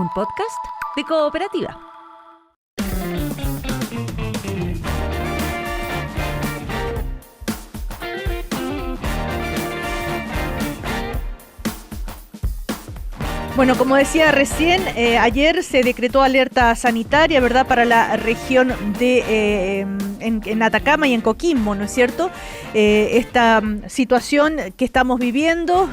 un podcast de Cooperativa. Bueno, como decía recién, ayer se decretó alerta sanitaria, ¿verdad?, para la región de en Atacama y en Coquimbo, ¿no es cierto? Esta situación que estamos viviendo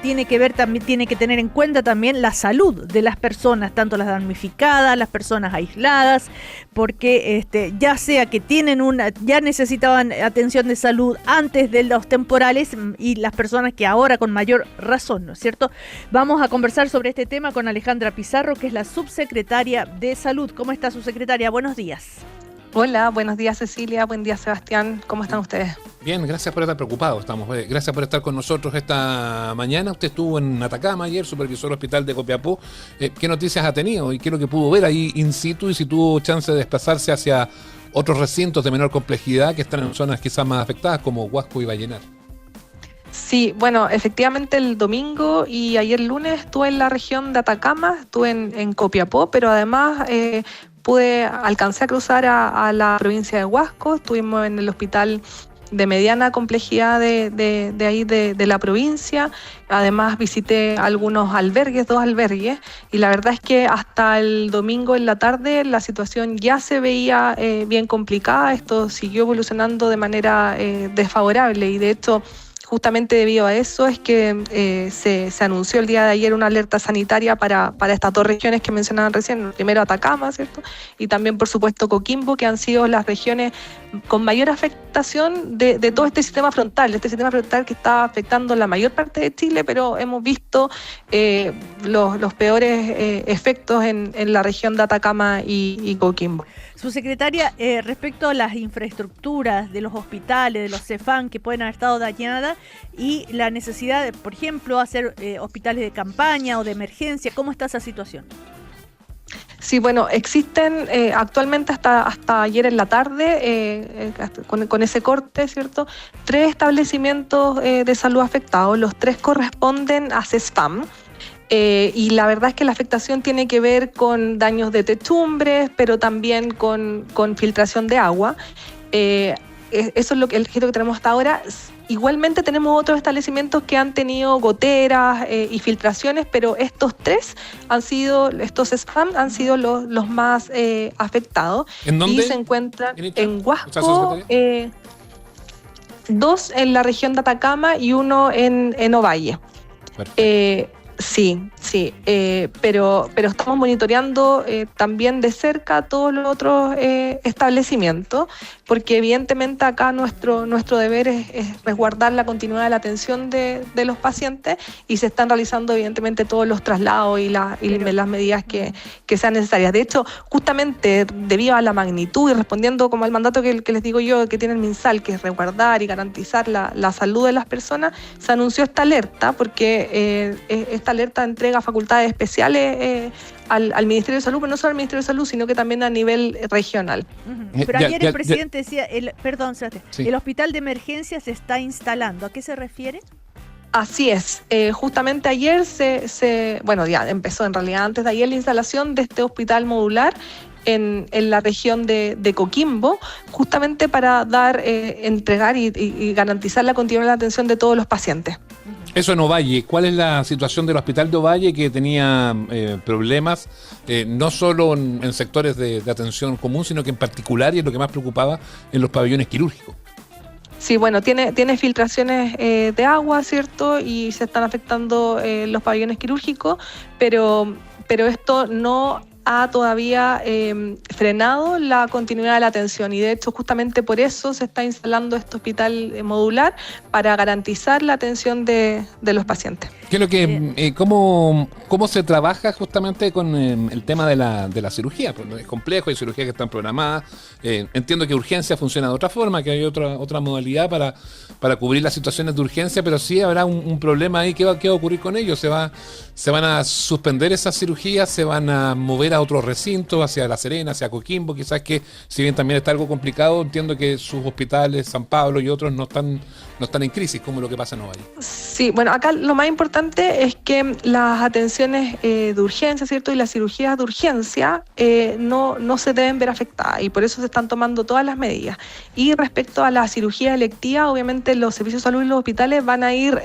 tiene que ver también, tiene que tener en cuenta también la salud de las personas, tanto las damnificadas, las personas aisladas, porque ya sea que ya necesitaban atención de salud antes de los temporales y las personas que ahora con mayor razón, ¿no es cierto? Vamos a conversar sobre este tema con Alejandra Pizarro, que es la subsecretaria de Salud. ¿Cómo está, subsecretaria? Buenos días. Hola, buenos días Cecilia, buen día Sebastián, ¿cómo están ustedes? Bien, gracias por estar preocupados, gracias por estar con nosotros esta mañana. Usted estuvo en Atacama ayer, supervisor del hospital de Copiapó. ¿Qué noticias ha tenido y qué es lo que pudo ver ahí in situ y si tuvo chance de desplazarse hacia otros recintos de menor complejidad que están en zonas quizás más afectadas como Huasco y Vallenar? Sí, bueno, efectivamente el domingo y ayer lunes estuve en la región de Atacama, estuve en Copiapó, pero además alcancé a cruzar a la provincia de Huasco, estuvimos en el hospital de mediana complejidad de la provincia. Además visité algunos albergues, 2 albergues, y la verdad es que hasta el domingo en la tarde la situación ya se veía bien complicada. Esto siguió evolucionando de manera desfavorable y de hecho justamente debido a eso es que se anunció el día de ayer una alerta sanitaria para estas 2 regiones que mencionaban recién, primero Atacama, ¿cierto? Y también, por supuesto, Coquimbo, que han sido las regiones con mayor afectación de todo este sistema frontal que está afectando la mayor parte de Chile, pero hemos visto los peores efectos en la región de Atacama y Coquimbo. Subsecretaria, respecto a las infraestructuras de los hospitales, de los CEFAM que pueden haber estado dañadas y la necesidad de, por ejemplo, hacer hospitales de campaña o de emergencia, ¿cómo está esa situación? Sí, bueno, existen actualmente hasta ayer en la tarde, con ese corte, ¿cierto? 3 establecimientos de salud afectados, los 3 corresponden a CESFAM. Y la verdad es que la afectación tiene que ver con daños de techumbres, pero también con filtración de agua. Eso es el registro que tenemos hasta ahora. Igualmente tenemos otros establecimientos que han tenido goteras y filtraciones, pero estos SPAM han sido los más afectados. ¿En dónde? Y se encuentran en Huasco, 2 en la región de Atacama y 1 en Ovalle. Sí, pero estamos monitoreando también de cerca todos los otros establecimientos, porque evidentemente acá nuestro deber es resguardar la continuidad de la atención de los pacientes y se están realizando evidentemente todos los traslados y las medidas que sean necesarias. De hecho, justamente debido a la magnitud y respondiendo como al mandato que les digo yo que tiene el MinSal, que es resguardar y garantizar la salud de las personas, se anunció esta alerta porque esta alerta entrega facultades especiales al Ministerio de Salud, pero no solo al Ministerio de Salud, sino que también a nivel regional. Pero ayer el presidente decía, perdón, sí, el hospital de emergencia se está instalando. ¿A qué se refiere? Así es, justamente ayer ya empezó en realidad antes de ayer la instalación de este hospital modular en la región de Coquimbo, justamente para entregar y garantizar la continuidad de la atención de todos los pacientes. Eso en Ovalle. ¿Cuál es la situación del hospital de Ovalle, que tenía problemas no solo en sectores de atención común, sino que en particular, y es lo que más preocupaba, en los pabellones quirúrgicos? Sí, bueno, tiene filtraciones de agua, ¿cierto? Y se están afectando los pabellones quirúrgicos, pero esto no ha todavía frenado la continuidad de la atención y de hecho justamente por eso se está instalando este hospital modular para garantizar la atención de los pacientes. ¿Qué es lo que, cómo se trabaja justamente con el tema de la cirugía? Pues es complejo, hay cirugías que están programadas. Entiendo que urgencia funciona de otra forma, que hay otra modalidad para cubrir las situaciones de urgencia, pero sí habrá un problema ahí. ¿Qué va a ocurrir con ellos? ¿Se van a suspender esas cirugías? ¿Se van a mover a otros recintos, hacia La Serena, hacia Coquimbo? Quizás que, si bien también está algo complicado, entiendo que sus hospitales, San Pablo y otros, no no están en crisis como lo que pasa en Ovalle. Sí, bueno, acá lo más importante es que las atenciones de urgencia, ¿cierto? Y las cirugías de urgencia no se deben ver afectadas y por eso se están tomando todas las medidas. Y respecto a la cirugía electiva, obviamente los servicios de salud y los hospitales van a ir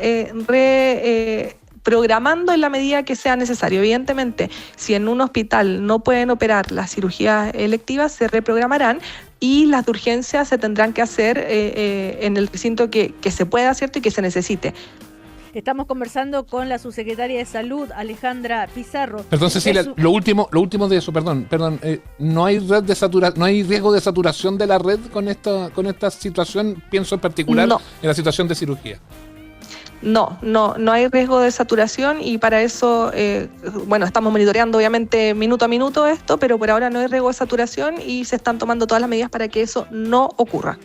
programando en la medida que sea necesario. Evidentemente, si en un hospital no pueden operar las cirugías electivas, se reprogramarán y las de urgencia se tendrán que hacer en el recinto que se pueda, ¿cierto? Y que se necesite. Estamos conversando con la subsecretaria de Salud, Alejandra Pizarro. Perdón, Cecilia, lo último de eso, perdón, no hay no hay riesgo de saturación de la red con esta situación, pienso en particular en la situación de cirugía. No hay riesgo de saturación y para eso, estamos monitoreando obviamente minuto a minuto esto, pero por ahora no hay riesgo de saturación y se están tomando todas las medidas para que eso no ocurra.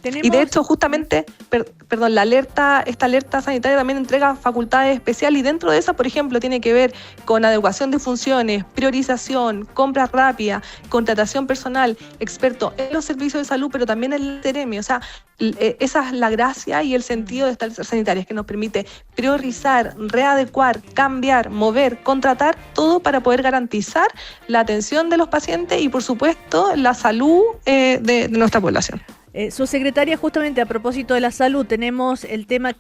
Y de hecho, justamente, esta alerta sanitaria también entrega facultades especiales y dentro de esa, por ejemplo, tiene que ver con adecuación de funciones, priorización, compras rápidas, contratación personal, experto en los servicios de salud, pero también en el Ceremi. O sea, esa es la gracia y el sentido de estas sanitarias que nos permite priorizar, readecuar, cambiar, mover, contratar, todo para poder garantizar la atención de los pacientes y, por supuesto, la salud de nuestra población. Subsecretaria, justamente a propósito de la salud, tenemos el tema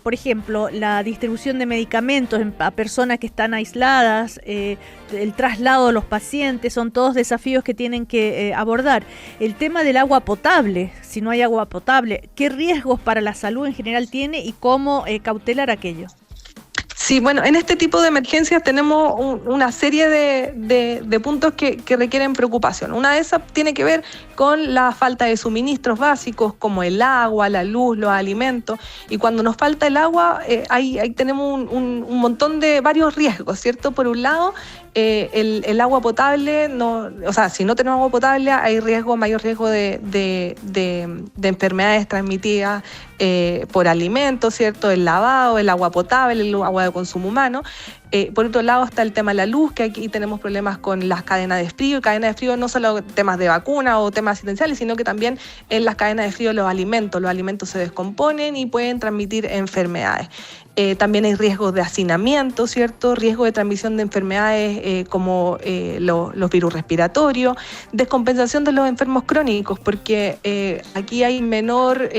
por ejemplo, la distribución de medicamentos a personas que están aisladas, el traslado de los pacientes, son todos desafíos que tienen que abordar. El tema del agua potable, si no hay agua potable, ¿qué riesgos para la salud en general tiene y cómo cautelar aquello? Sí, bueno, en este tipo de emergencias tenemos una serie de puntos que requieren preocupación. Una de esas tiene que ver con la falta de suministros básicos como el agua, la luz, los alimentos. Y cuando nos falta el agua, ahí tenemos un montón de varios riesgos, ¿cierto? Por un lado, el agua potable, si no tenemos agua potable hay mayor riesgo de enfermedades transmitidas por alimentos, ¿cierto? El lavado, el agua potable, el agua de consumo humano. Por otro lado está el tema de la luz, que aquí tenemos problemas con las cadenas de frío, y cadenas de frío no solo temas de vacuna o temas asistenciales, sino que también en las cadenas de frío los alimentos se descomponen y pueden transmitir enfermedades. También hay riesgos de hacinamiento, ¿cierto? Riesgo de transmisión de enfermedades como los virus respiratorios, descompensación de los enfermos crónicos, porque aquí hay menor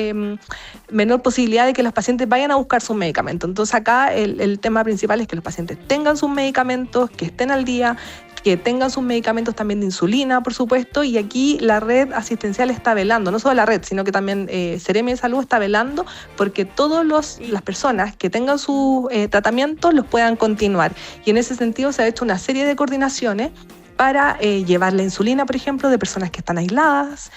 posibilidad de que los pacientes vayan a buscar sus medicamentos. Entonces acá el tema principal es que los pacientes tengan sus medicamentos, que estén al día, que tengan sus medicamentos también de insulina, por supuesto, y aquí la red asistencial está velando, no solo la red, sino que también Ceremi de Salud está velando porque todas las personas que tengan sus tratamientos los puedan continuar. Y en ese sentido se ha hecho una serie de coordinaciones para llevar la insulina, por ejemplo, de personas que están aisladas,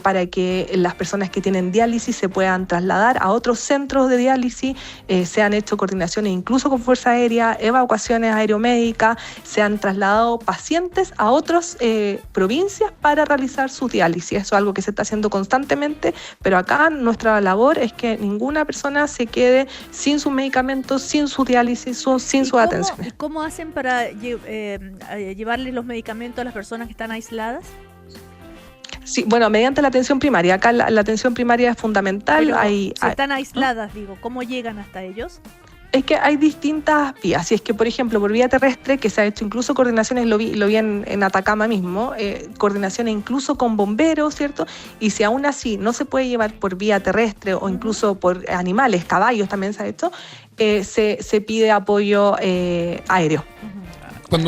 para que las personas que tienen diálisis se puedan trasladar a otros centros de diálisis, se han hecho coordinaciones incluso con Fuerza Aérea, evacuaciones aeromédicas, se han trasladado pacientes a otras provincias para realizar su diálisis. Eso es algo que se está haciendo constantemente, pero acá nuestra labor es que ninguna persona se quede sin sus medicamentos, sin su diálisis, sin sus atenciones. ¿Cómo hacen para llevarles los medicamentos a las personas que están aisladas? Sí, bueno, mediante la atención primaria. Acá la atención primaria es fundamental. Si están aisladas, ¿cómo llegan hasta ellos? Es que hay distintas vías. Si es que, por ejemplo, por vía terrestre, que se ha hecho incluso coordinaciones, lo vi en Atacama mismo, coordinaciones incluso con bomberos, ¿cierto? Y si aún así no se puede llevar por vía terrestre o incluso por animales, caballos también se ha hecho, se pide apoyo aéreo.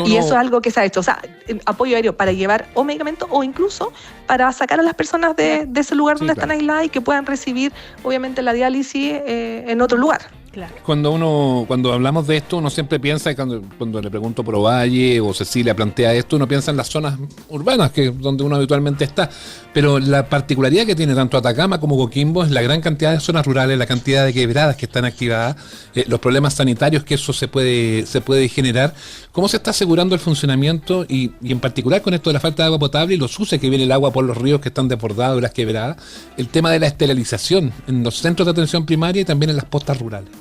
Y eso es algo que se ha hecho, o sea, apoyo aéreo para llevar o medicamentos o incluso para sacar a las personas de ese lugar donde están aisladas y que puedan recibir, obviamente, la diálisis en otro lugar. Claro. Cuando hablamos de esto, uno siempre piensa, cuando le pregunto por Ovalle o Cecilia plantea esto, uno piensa en las zonas urbanas, que es donde uno habitualmente está. Pero la particularidad que tiene tanto Atacama como Coquimbo es la gran cantidad de zonas rurales, la cantidad de quebradas que están activadas, los problemas sanitarios que eso se puede generar. ¿Cómo se está asegurando el funcionamiento y en particular con esto de la falta de agua potable y lo sucia que viene el agua por los ríos que están desbordados y las quebradas? El tema de la esterilización en los centros de atención primaria y también en las postas rurales.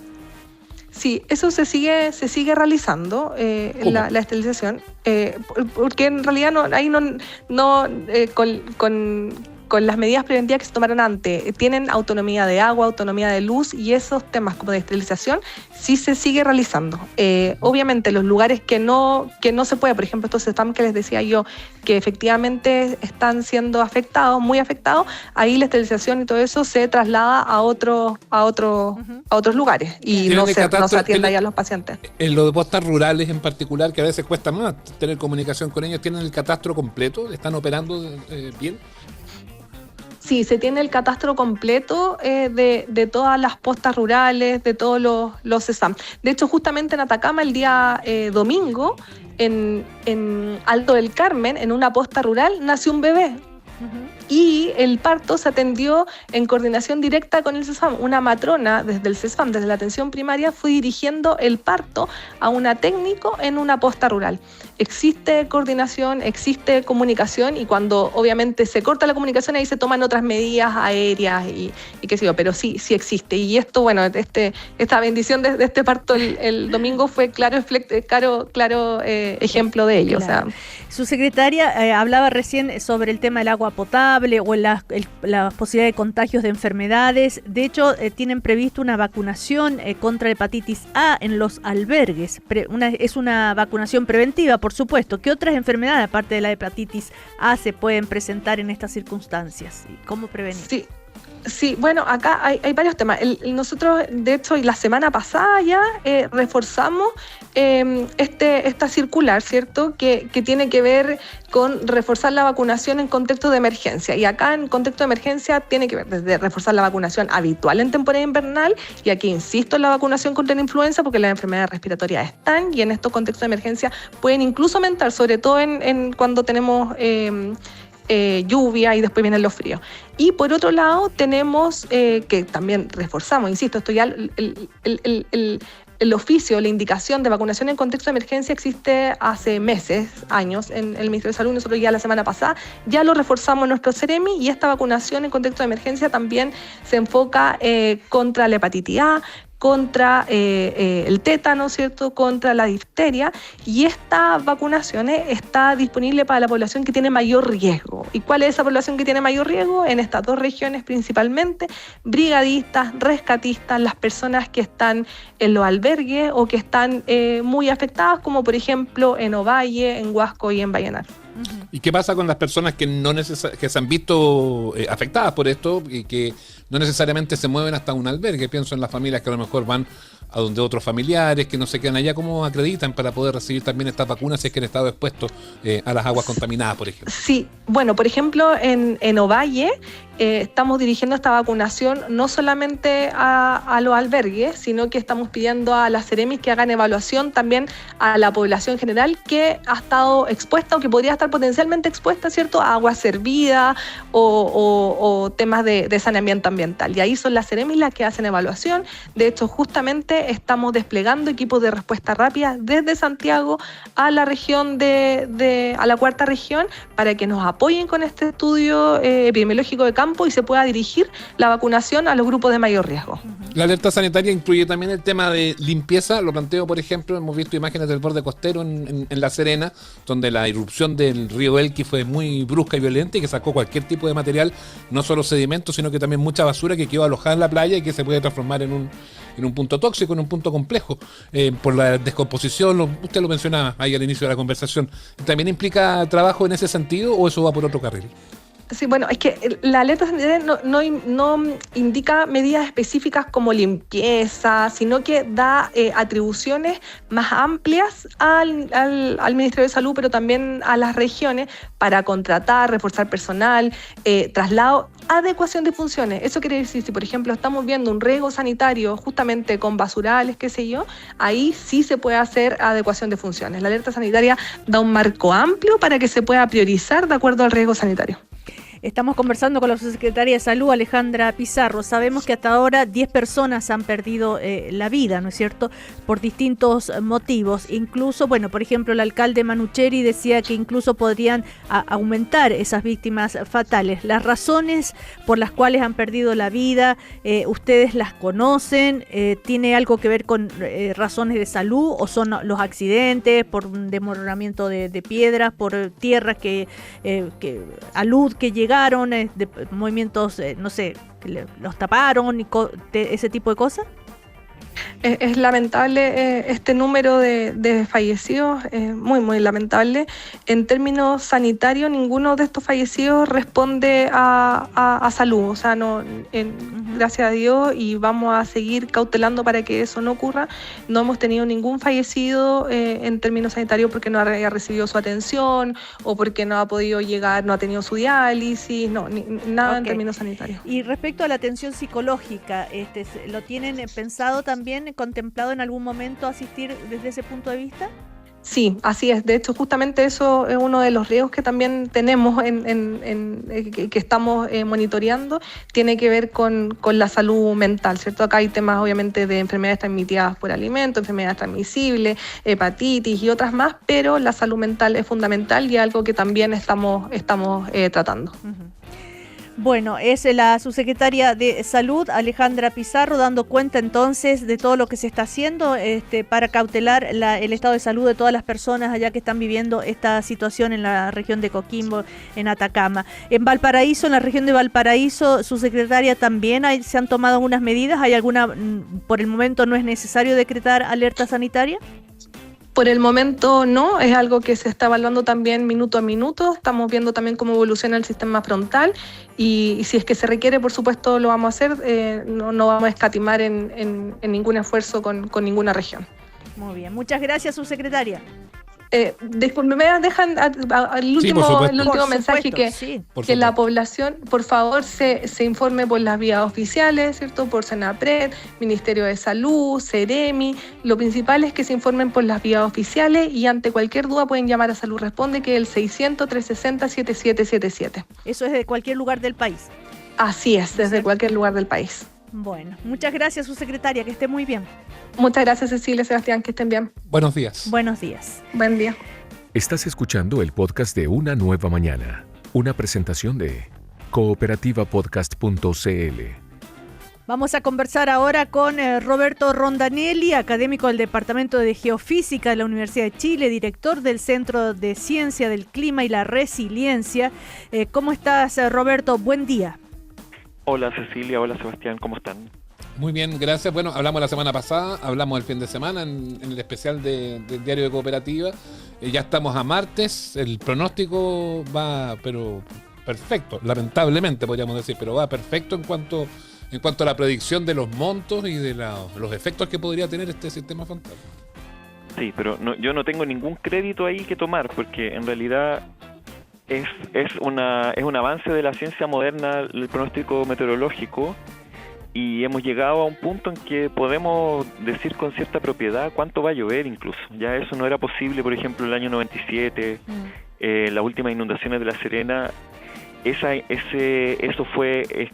Sí, eso se sigue realizando, la esterilización, porque en realidad con las medidas preventivas que se tomaron antes, tienen autonomía de agua, autonomía de luz, y esos temas como de esterilización sí se sigue realizando. Obviamente los lugares que no se puede, por ejemplo estos CESFAM que les decía yo, que efectivamente están siendo afectados, muy afectados, ahí la esterilización y todo eso se traslada a otros lugares y no se atiende ahí a los pacientes. En los de postas rurales en particular, que a veces cuesta más tener comunicación con ellos, ¿tienen el catastro completo? ¿Están operando bien? Sí, se tiene el catastro completo de todas las postas rurales, de todos los CESFAM. De hecho, justamente en Atacama, el día domingo, en Alto del Carmen, en una posta rural, nació un bebé. Y el parto se atendió en coordinación directa con el CESFAM. Una matrona desde el CESFAM, desde la atención primaria, fue dirigiendo el parto a una técnico en una posta rural. Existe coordinación, existe comunicación, y cuando obviamente se corta la comunicación, ahí se toman otras medidas aéreas y qué sé yo, pero sí existe. Y esto, bueno, esta bendición de este parto el domingo fue claro ejemplo de ello. Claro. O sea, su secretaria hablaba recién sobre el tema del agua potable o la posibilidad de contagios de enfermedades. De hecho, tienen previsto una vacunación contra hepatitis A en los albergues. Es una vacunación preventiva, por supuesto. ¿Qué otras enfermedades, aparte de la hepatitis A, se pueden presentar en estas circunstancias? ¿Y cómo prevenir? Sí, bueno, acá hay varios temas. Nosotros, de hecho, la semana pasada ya reforzamos esta circular, ¿cierto? Que tiene que ver con reforzar la vacunación en contexto de emergencia. Y acá en contexto de emergencia tiene que ver desde reforzar la vacunación habitual en temporada invernal, y aquí insisto en la vacunación contra la influenza, porque las enfermedades respiratorias están, y en estos contextos de emergencia pueden incluso aumentar, sobre todo cuando tenemos lluvia y después vienen los fríos. Y por otro lado tenemos que también reforzamos, insisto, esto ya el oficio, la indicación de vacunación en contexto de emergencia existe hace meses, años en el Ministerio de Salud. Nosotros ya la semana pasada ya lo reforzamos en nuestro CEREMI, y esta vacunación en contexto de emergencia también se enfoca contra la hepatitis A, contra el tétano, ¿cierto?, contra la difteria, y esta vacunación está disponible para la población que tiene mayor riesgo. ¿Y cuál es esa población que tiene mayor riesgo? En estas dos regiones principalmente: brigadistas, rescatistas, las personas que están en los albergues o que están muy afectadas, como por ejemplo en Ovalle, en Huasco y en Vallenar. ¿Y qué pasa con las personas que que se han visto afectadas por esto y que no necesariamente se mueven hasta un albergue? Pienso en las familias que a lo mejor van a donde otros familiares, que no se quedan allá. ¿Cómo acreditan para poder recibir también estas vacunas si es que han estado expuestos a las aguas contaminadas, por ejemplo? Sí, bueno, por ejemplo, en Ovalle estamos dirigiendo esta vacunación no solamente a los albergues, sino que estamos pidiendo a las CEREMIs que hagan evaluación también a la población general que ha estado expuesta o que podría estar potencialmente expuesta, ¿cierto?, a agua servida o temas de saneamiento ambiental. Y ahí son las CEREMIs las que hacen evaluación. De hecho, justamente estamos desplegando equipos de respuesta rápida desde Santiago a la región a la cuarta región, para que nos apoyen con este estudio epidemiológico de campo y se pueda dirigir la vacunación a los grupos de mayor riesgo. La alerta sanitaria incluye también el tema de limpieza. Lo planteo, por ejemplo, hemos visto imágenes del borde costero en La Serena, donde la irrupción del río Elqui fue muy brusca y violenta, y que sacó cualquier tipo de material, no solo sedimentos, sino que también mucha basura que quedó alojada en la playa y que se puede transformar en un punto tóxico, en un punto complejo, por la descomposición. Usted lo mencionaba ahí al inicio de la conversación. ¿También implica trabajo en ese sentido o eso va por otro carril? Sí, bueno, es que la alerta sanitaria no indica medidas específicas como limpieza, sino que da atribuciones más amplias al Ministerio de Salud, pero también a las regiones, para contratar, reforzar personal, traslado, adecuación de funciones. Eso quiere decir, si por ejemplo estamos viendo un riesgo sanitario justamente con basurales, qué sé yo, ahí sí se puede hacer adecuación de funciones. La alerta sanitaria da un marco amplio para que se pueda priorizar de acuerdo al riesgo sanitario. Estamos conversando con la subsecretaria de Salud, Alejandra Pizarro. Sabemos que hasta ahora 10 personas han perdido la vida, ¿no es cierto?, por distintos motivos. Incluso, bueno, por ejemplo, el alcalde Manucheri decía que incluso podrían aumentar esas víctimas fatales. Las razones por las cuales han perdido la vida, ¿ustedes las conocen? ¿Tiene algo que ver con razones de salud o son los accidentes por un desmoronamiento de piedras, por tierras alud que llegaron? obligaron, de movimientos, no sé, que los taparon, ese tipo de cosas? Es lamentable este número de fallecidos, muy, muy lamentable. En términos sanitarios, ninguno de estos fallecidos responde a salud. O sea, no, gracias a Dios, y vamos a seguir cautelando para que eso no ocurra. No hemos tenido ningún fallecido en términos sanitarios porque no haya recibido su atención o porque no ha podido llegar, no ha tenido su diálisis, nada en términos sanitarios. Y respecto a la atención psicológica, ¿lo tienen pensado también, contemplado en algún momento asistir desde ese punto de vista? Sí, así es. De hecho, justamente eso es uno de los riesgos que también tenemos que estamos monitoreando. Tiene que ver con la salud mental, ¿cierto? Acá hay temas, obviamente, de enfermedades transmitidas por alimentos, enfermedades transmisibles, hepatitis y otras más, pero la salud mental es fundamental y es algo que también estamos tratando. Uh-huh. Bueno, es la subsecretaria de Salud, Alejandra Pizarro, dando cuenta entonces de todo lo que se está haciendo para cautelar el estado de salud de todas las personas allá que están viviendo esta situación en la región de Coquimbo, en Atacama. En Valparaíso, en la región de Valparaíso, subsecretaria, también se han tomado algunas medidas. ¿Hay alguna, por el momento no es necesario decretar alerta sanitaria? Por el momento no, es algo que se está evaluando también minuto a minuto. Estamos viendo también cómo evoluciona el sistema frontal y si es que se requiere, por supuesto, lo vamos a hacer. No vamos a escatimar en ningún esfuerzo con ninguna región. Muy bien, muchas gracias, subsecretaria. Disculpe, ¿me dejan el último mensaje que la población, por favor, se informe por las vías oficiales, ¿cierto? Por Senapred, Ministerio de Salud, Ceremi. Lo principal es que se informen por las vías oficiales y ante cualquier duda pueden llamar a Salud Responde, que es el 600-360-7777. Eso es de cualquier lugar del país. Así es, desde cualquier lugar del país. Bueno, muchas gracias, subsecretaria, que esté muy bien. Muchas gracias, Cecilia, Sebastián, que estén bien. Buenos días. Buenos días. Buen día. Estás escuchando el podcast de Una Nueva Mañana, una presentación de cooperativapodcast.cl. Vamos a conversar ahora con Roberto Rondanelli, académico del Departamento de Geofísica de la Universidad de Chile, director del Centro de Ciencia del Clima y la Resiliencia. ¿Cómo estás, Roberto? Buen día. Hola Cecilia, hola Sebastián, ¿cómo están? Muy bien, gracias. Bueno, hablamos la semana pasada, hablamos el fin de semana en el especial del Diario de Cooperativa. Ya estamos a martes, el pronóstico va, pero perfecto, lamentablemente podríamos decir, pero va perfecto en cuanto a la predicción de los montos y de los efectos que podría tener este sistema frontal. Sí, pero yo no tengo ningún crédito ahí que tomar, porque en realidad es un avance de la ciencia moderna, el pronóstico meteorológico, y hemos llegado a un punto en que podemos decir con cierta propiedad cuánto va a llover incluso. Ya eso no era posible, por ejemplo, el año 97, las últimas inundaciones de La Serena. Es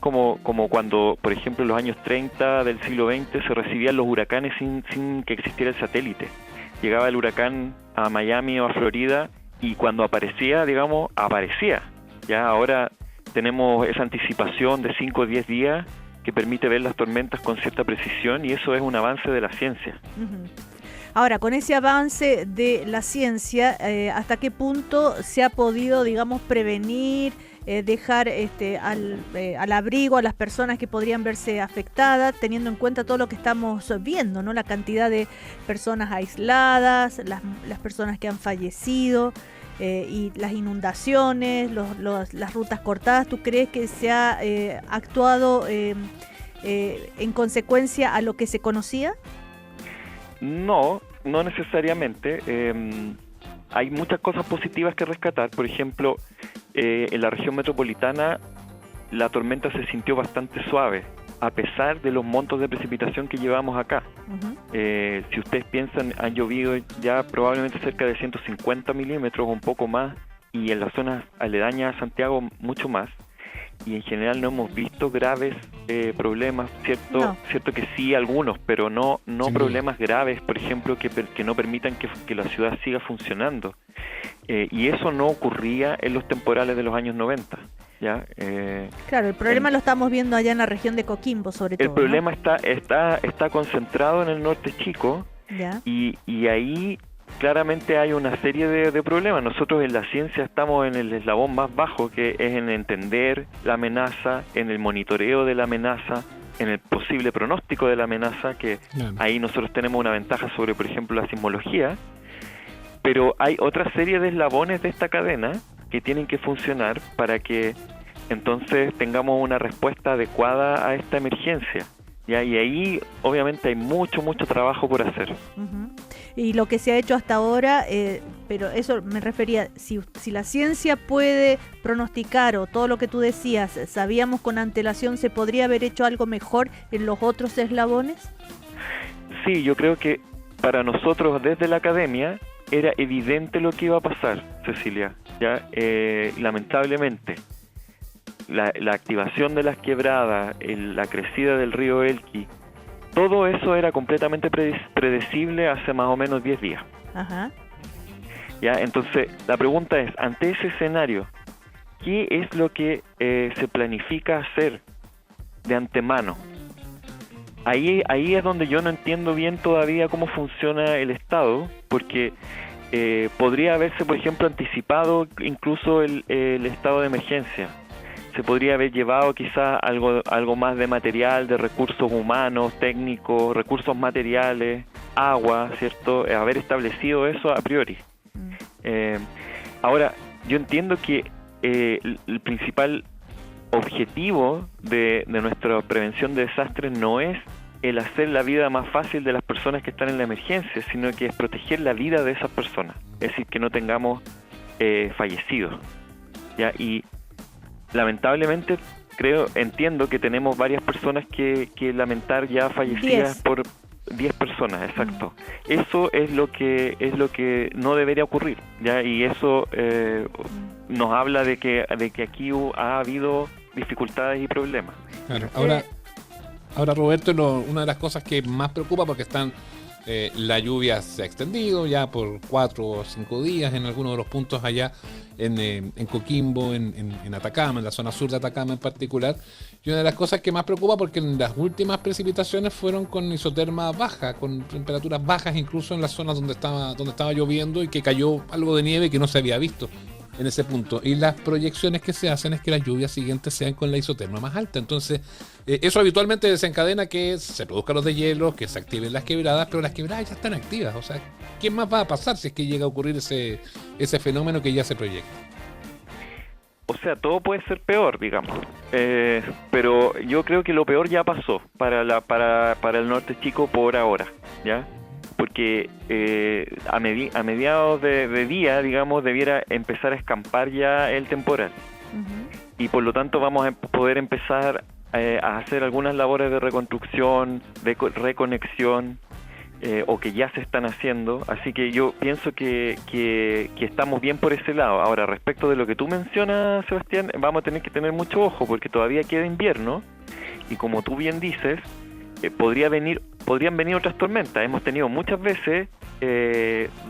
como cuando, por ejemplo, en los años 30 del siglo XX se recibían los huracanes sin que existiera el satélite. Llegaba el huracán a Miami o a Florida y cuando aparecía, aparecía. Ya ahora tenemos esa anticipación de 5 o 10 días que permite ver las tormentas con cierta precisión, y eso es un avance de la ciencia. Uh-huh. Ahora, con ese avance de la ciencia, ¿hasta qué punto se ha podido, prevenir, dejar al abrigo a las personas que podrían verse afectadas, teniendo en cuenta todo lo que estamos viendo, ¿no? La cantidad de personas aisladas, las personas que han fallecido, y las inundaciones, las rutas cortadas? ¿Tú crees que se ha actuado en consecuencia a lo que se conocía? No necesariamente. Hay muchas cosas positivas que rescatar. Por ejemplo, en la región metropolitana la tormenta se sintió bastante suave, a pesar de los montos de precipitación que llevamos acá. Uh-huh. Si ustedes piensan, han llovido ya probablemente cerca de 150 milímetros o un poco más, y en las zonas aledañas a Santiago mucho más. Y en general no hemos visto graves problemas, ¿cierto? No. Cierto que sí, algunos, pero no sí, problemas graves, por ejemplo, que no permitan que la ciudad siga funcionando. Y eso no ocurría en los temporales de los años 90. ¿Ya? Claro, el problema lo estamos viendo allá en la región de Coquimbo, sobre todo. El problema, ¿no? está concentrado en el norte chico. ¿Ya? Y ahí claramente hay una serie de problemas. Nosotros en la ciencia estamos en el eslabón más bajo, que es en entender la amenaza, en el monitoreo de la amenaza, en el posible pronóstico de la amenaza, que ahí nosotros tenemos una ventaja sobre, por ejemplo, la sismología. Pero hay otra serie de eslabones de esta cadena que tienen que funcionar para que entonces tengamos una respuesta adecuada a esta emergencia. ¿Ya? Y ahí obviamente hay mucho trabajo por hacer. Uh-huh. Y lo que se ha hecho hasta ahora, pero eso me refería, si la ciencia puede pronosticar, o todo lo que tú decías, sabíamos con antelación, ¿se podría haber hecho algo mejor en los otros eslabones? Sí, yo creo que para nosotros desde la academia era evidente lo que iba a pasar, Cecilia. ¿Ya? Lamentablemente, la activación de las quebradas, la crecida del río Elqui, todo eso era completamente predecible hace más o menos 10 días. Ajá. ¿Ya? Entonces, la pregunta es, ante ese escenario, ¿qué es lo que se planifica hacer de antemano? Ahí es donde yo no entiendo bien todavía cómo funciona el Estado, porque podría haberse, por ejemplo, anticipado incluso el estado de emergencia. Se podría haber llevado quizás algo más de material, de recursos humanos, técnicos, recursos materiales, agua, ¿cierto? Haber establecido eso a priori. Ahora, yo entiendo que el principal objetivo de nuestra prevención de desastres no es el hacer la vida más fácil de las personas que están en la emergencia, sino que es proteger la vida de esas personas. Es decir, que no tengamos fallecidos. ¿Ya? Y lamentablemente entiendo que tenemos varias personas que lamentar ya fallecidas por 10 personas, exacto. Eso es lo que no debería ocurrir, ¿ya? Y eso nos habla de que aquí ha habido dificultades y problemas. Claro. Ahora Roberto, una de las cosas que más preocupa, porque la lluvia se ha extendido ya por 4 o 5 días en algunos de los puntos allá en Coquimbo, en Atacama, en la zona sur de Atacama en particular. Y una de las cosas que más preocupa, porque en las últimas precipitaciones fueron con isoterma baja, con temperaturas bajas incluso en las zonas donde estaba lloviendo, y que cayó algo de nieve que no se había visto en ese punto. Y las proyecciones que se hacen es que las lluvias siguientes sean con la isoterma más alta. Entonces, eso habitualmente desencadena que se produzcan los deshielos, que se activen las quebradas, pero las quebradas ya están activas. O sea, ¿qué más va a pasar si es que llega a ocurrir ese fenómeno que ya se proyecta? O sea, todo puede ser peor, digamos. Pero yo creo que lo peor ya pasó para el norte chico por ahora, ¿ya? Porque a mediados de día, digamos, debiera empezar a escampar ya el temporal. Uh-huh. Y por lo tanto vamos a poder empezar a hacer algunas labores de reconstrucción, de reconexión, o que ya se están haciendo. Así que yo pienso que estamos bien por ese lado. Ahora, respecto de lo que tú mencionas, Sebastián, vamos a tener que tener mucho ojo, porque todavía queda invierno, y como tú bien dices, podrían venir otras tormentas. Hemos tenido muchas veces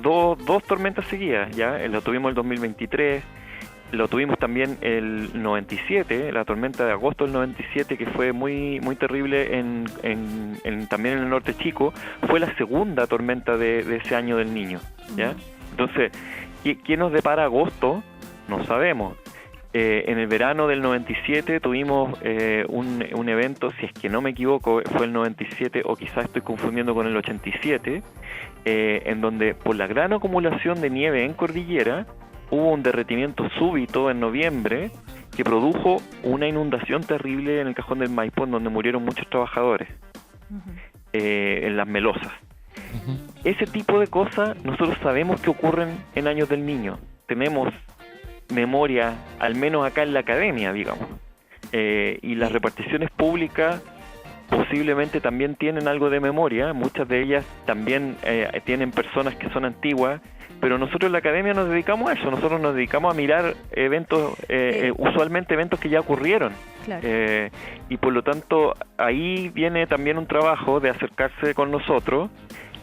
dos tormentas seguidas, ¿ya? Lo tuvimos el 2023, lo tuvimos también el 97, la tormenta de agosto del 97, que fue muy terrible también en el norte chico. Fue la segunda tormenta de ese año del Niño, ¿ya? Entonces, ¿qué nos depara agosto? No sabemos. En el verano del 97 tuvimos un evento, si es que no me equivoco, fue el 97, o quizás estoy confundiendo con el 87, en donde por la gran acumulación de nieve en cordillera hubo un derretimiento súbito en noviembre que produjo una inundación terrible en el Cajón del Maipo, en donde murieron muchos trabajadores, en las Melosas. Ese tipo de cosas nosotros sabemos que ocurren en años del Niño. Tenemos memoria, al menos acá en la academia, digamos, y las reparticiones públicas posiblemente también tienen algo de memoria. Muchas de ellas también tienen personas que son antiguas, pero nosotros en la academia nos dedicamos a eso. Nosotros nos dedicamos a mirar eventos, usualmente eventos que ya ocurrieron. Claro. Y por lo tanto ahí viene también un trabajo de acercarse con nosotros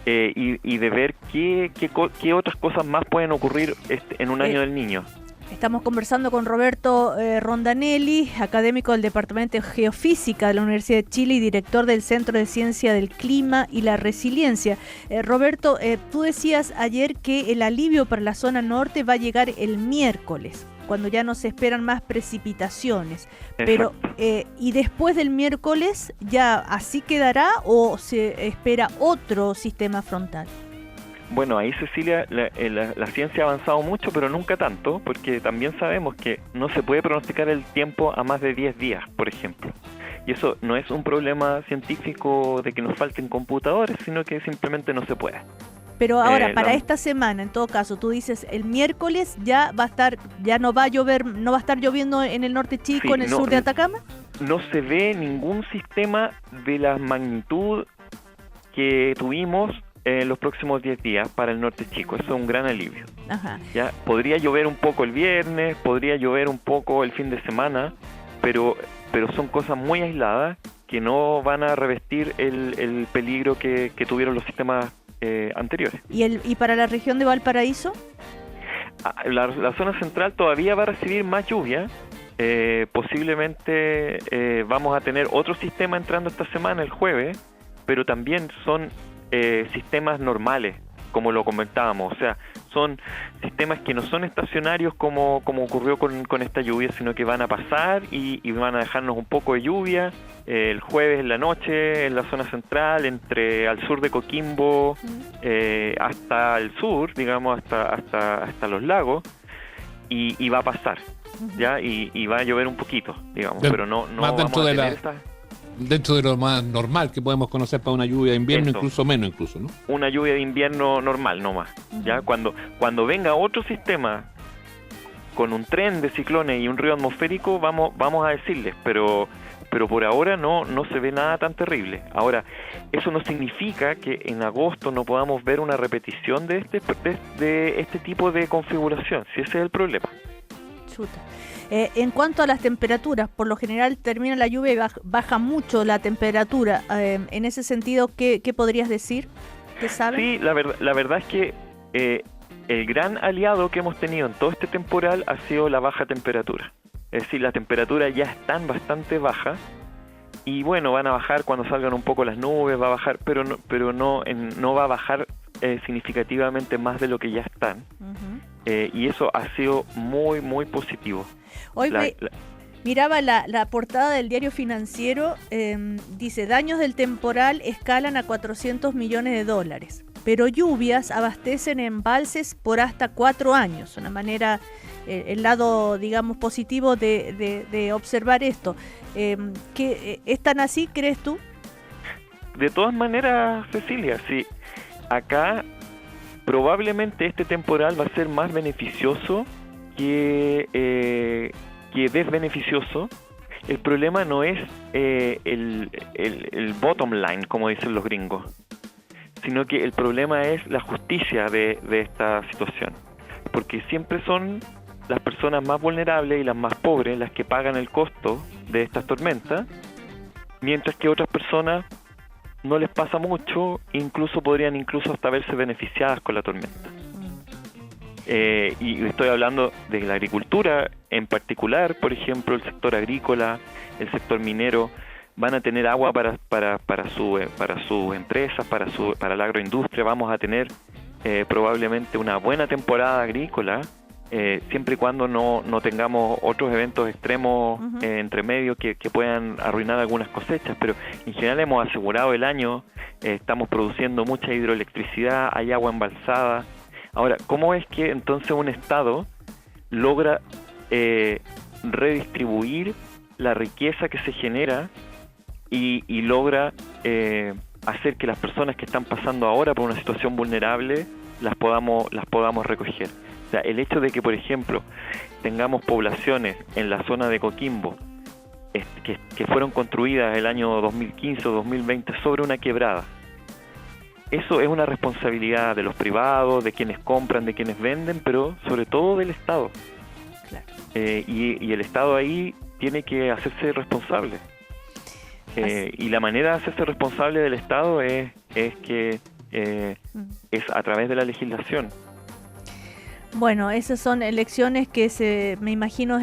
y de ver qué otras cosas más pueden ocurrir en un año del Niño. Estamos conversando con Roberto Rondanelli, académico del Departamento de Geofísica de la Universidad de Chile y director del Centro de Ciencia del Clima y la Resiliencia. Roberto, tú decías ayer que el alivio para la zona norte va a llegar el miércoles, cuando ya no se esperan más precipitaciones. Pero ¿y después del miércoles ya así quedará o se espera otro sistema frontal? Bueno, ahí Cecilia, la ciencia ha avanzado mucho, pero nunca tanto, porque también sabemos que no se puede pronosticar el tiempo a más de 10 días, por ejemplo. Y eso no es un problema científico de que nos falten computadores, sino que simplemente no se puede. Pero ahora, para esta semana, en todo caso, tú dices, el miércoles ya va a estar, ya no va a llover, no va a estar lloviendo en el norte chico, sí, en el sur de Atacama. No se ve ningún sistema de la magnitud que tuvimos en los próximos 10 días para el norte chico. Eso es un gran alivio. Ajá. Ya podría llover un poco el viernes, podría llover un poco el fin de semana, pero son cosas muy aisladas que no van a revestir el peligro que tuvieron los sistemas anteriores. ¿Y para la región de Valparaíso? La zona central todavía va a recibir más lluvia. Posiblemente vamos a tener otro sistema entrando esta semana, el jueves, pero también son sistemas normales, como lo comentábamos. O sea, son sistemas que no son estacionarios como ocurrió con esta lluvia, sino que van a pasar y van a dejarnos un poco de lluvia el jueves en la noche en la zona central, al sur de Coquimbo, hasta el sur, digamos, hasta los lagos, y va a pasar, ¿ya? Y va a llover un poquito, digamos, pero no más vamos a tener dentro de lo más normal que podemos conocer para una lluvia de invierno, incluso menos, ¿no? Una lluvia de invierno normal, no más. ¿Ya? Cuando venga otro sistema con un tren de ciclones y un río atmosférico, vamos a decirles, pero por ahora no se ve nada tan terrible. Ahora, eso no significa que en agosto no podamos ver una repetición de este tipo de configuración, si ese es el problema. Chuta. En cuanto a las temperaturas, por lo general termina la lluvia y baja mucho la temperatura. En ese sentido, ¿qué podrías decir? ¿Qué sabes? Sí, la verdad es que el gran aliado que hemos tenido en todo este temporal ha sido la baja temperatura. Es decir, las temperaturas ya están bastante bajas y bueno, van a bajar cuando salgan un poco las nubes, va a bajar, pero no va a bajar significativamente más de lo que ya están. Y eso ha sido muy, muy positivo. Hoy miraba la portada del diario Financiero, dice, daños del temporal escalan a $400 millones, pero lluvias abastecen embalses por hasta 4 años. Una manera, el lado, digamos, positivo de observar esto. ¿Es tan así, crees tú? De todas maneras, Cecilia, sí. Acá probablemente este temporal va a ser más beneficioso que desbeneficioso. El problema no es el bottom line, como dicen los gringos, sino que el problema es la justicia de esta situación, porque siempre son las personas más vulnerables y las más pobres las que pagan el costo de estas tormentas, mientras que otras personas no les pasa mucho, podrían hasta verse beneficiadas con la tormenta. Y estoy hablando de la agricultura en particular. Por ejemplo, el sector agrícola, el sector minero van a tener agua para sus empresas, para la agroindustria. Vamos a tener probablemente una buena temporada agrícola, siempre y cuando no tengamos otros eventos extremos entre medio que puedan arruinar algunas cosechas, pero en general hemos asegurado el año, estamos produciendo mucha hidroelectricidad, hay agua embalsada. Ahora, ¿cómo es que entonces un Estado logra redistribuir la riqueza que se genera y logra hacer que las personas que están pasando ahora por una situación vulnerable las podamos recoger? O sea, el hecho de que, por ejemplo, tengamos poblaciones en la zona de Coquimbo que fueron construidas el año 2015 o 2020 sobre una quebrada, eso es una responsabilidad de los privados, de quienes compran, de quienes venden, pero sobre todo del Estado. Claro. Y el Estado ahí tiene que hacerse responsable. Y la manera de hacerse responsable del Estado es a través de la legislación. Bueno, esas son elecciones que me imagino,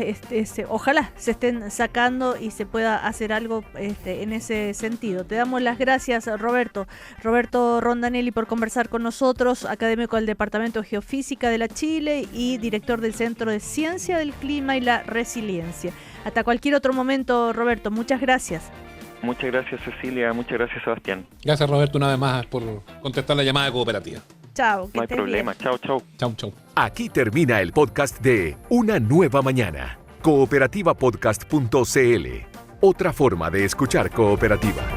ojalá se estén sacando y se pueda hacer algo en ese sentido. Te damos las gracias, Roberto Rondanelli, por conversar con nosotros, académico del Departamento de Geofísica de la Chile y director del Centro de Ciencia del Clima y la Resiliencia. Hasta cualquier otro momento, Roberto, muchas gracias. Muchas gracias, Cecilia. Muchas gracias, Sebastián. Gracias, Roberto, una vez más por contestar la llamada de Cooperativa. Chao. No hay problema. Chao. Chau. Aquí termina el podcast de Una Nueva Mañana. Cooperativapodcast.cl. Otra forma de escuchar Cooperativa.